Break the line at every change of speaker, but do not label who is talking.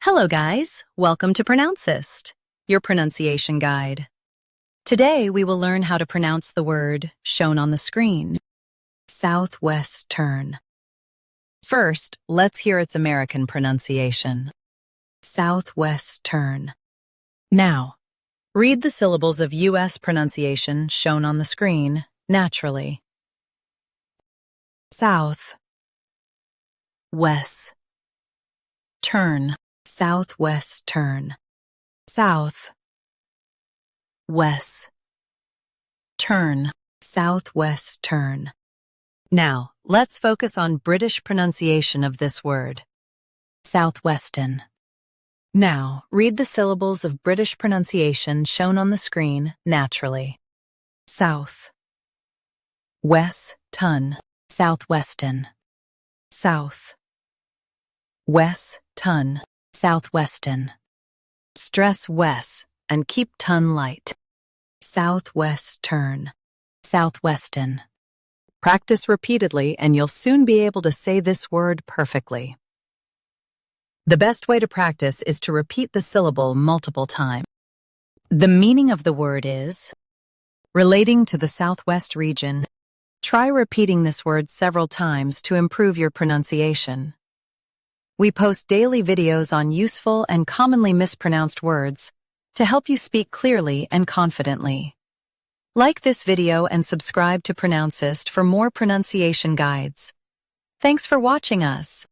Hello guys, welcome to Pronouncist, your pronunciation guide. Today we will learn how to pronounce the word shown on the screen, Southwestern. First, let's hear its American pronunciation, Southwestern. Now, read the syllables of U.S. pronunciation shown on the screen naturally. South, west, turn. Southwestern. South, west, turn. Southwestern. Now, let's focus on British pronunciation of this word, Southwestern. Now, read the syllables of British pronunciation shown on the screen naturally. South, west, ton. Southwestern. South, west, ton. Southwestern. Stress west and keep ton light. Southwestern. Southwestern. Practice repeatedly and you'll soon be able to say this word perfectly. The best way to practice is to repeat the syllable multiple times. The meaning of the word is relating to the Southwest region. Try repeating this word several times to improve your pronunciation. We post daily videos on useful and commonly mispronounced words to help you speak clearly and confidently. Like this video and subscribe to Pronouncist for more pronunciation guides. Thanks for watching us.